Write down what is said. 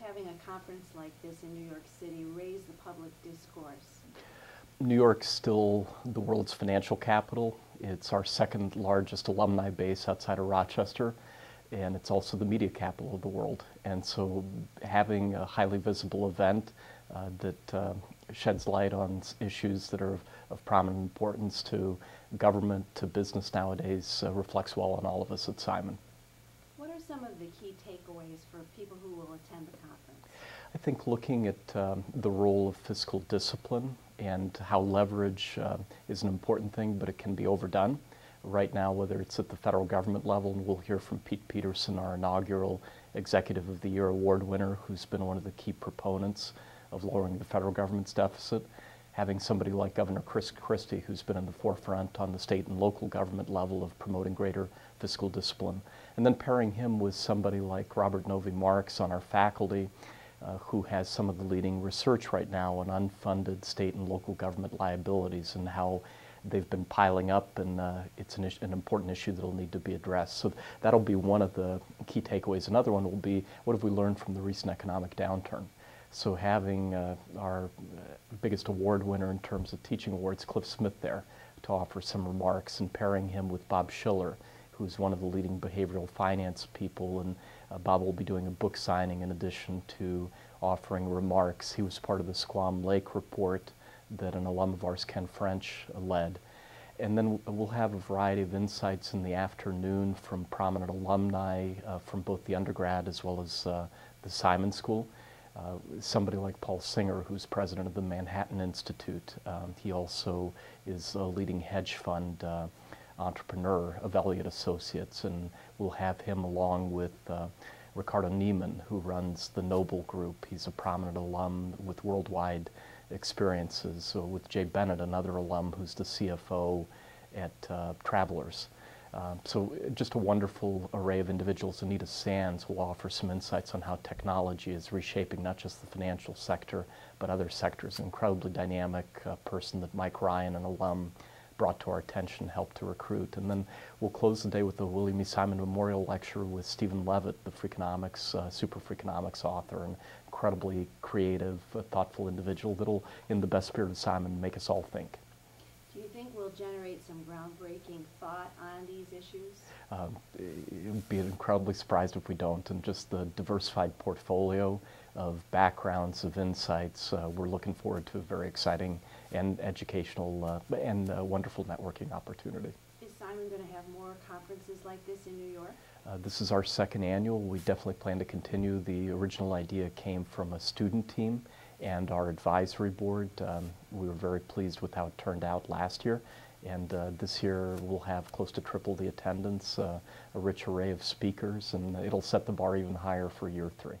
having a conference like this in New York City raise the public discourse? New York's still the world's financial capital. It's our second largest alumni base outside of Rochester, and it's also the media capital of the world. And so having a highly visible event that sheds light on issues that are of prominent importance to government, to business nowadays, reflects well on all of us at Simon. What are some of the key takeaways for people who will attend the conference? I think looking at the role of fiscal discipline and how leverage is an important thing, but it can be overdone. Right now, whether it's at the federal government level, and we'll hear from Pete Peterson, our inaugural Executive of the Year award winner, who's been one of the key proponents of lowering the federal government's deficit. Having somebody like Governor Chris Christie, who's been in the forefront on the state and local government level of promoting greater fiscal discipline. And then pairing him with somebody like Robert Novi Marks on our faculty, who has some of the leading research right now on unfunded state and local government liabilities and how they've been piling up, and it's an important issue that will need to be addressed. So that'll be one of the key takeaways. Another one will be, what have we learned from the recent economic downturn? So having our biggest award winner in terms of teaching awards, Cliff Smith, there to offer some remarks, and pairing him with Bob Schiller, who's one of the leading behavioral finance people, and Bob will be doing a book signing in addition to offering remarks. He was part of the Squam Lake report that an alum of ours, Ken French, led. And then we'll have a variety of insights in the afternoon from prominent alumni from both the undergrad as well as the Simon School. Somebody like Paul Singer, who's president of the Manhattan Institute. He also is a leading hedge fund entrepreneur of Elliott Associates, and we'll have him along with Ricardo Neiman, who runs the Noble Group. He's a prominent alum with worldwide experiences. So with Jay Bennett, another alum who's the CFO at Travelers. So just a wonderful array of individuals. Anita Sands will offer some insights on how technology is reshaping not just the financial sector, but other sectors. An incredibly dynamic person that Mike Ryan, an alum, brought to our attention, helped to recruit. And then we'll close the day with the William E. Simon Memorial Lecture with Stephen Levitt, the Freakonomics, Super Freakonomics author, an incredibly creative, thoughtful individual that'll, in the best spirit of Simon, make us all think. Do you think we'll generate some groundbreaking thought on these issues? It would be incredibly surprised if we don't, and just the diversified portfolio of backgrounds, of insights, we're looking forward to a very exciting and educational and wonderful networking opportunity. Is Simon going to have more conferences like this in New York? This is our second annual. We definitely plan to continue. The original idea came from a student team and our advisory board. We were very pleased with how it turned out last year, and this year we'll have close to triple the attendance, a rich array of speakers, and it'll set the bar even higher for year 3.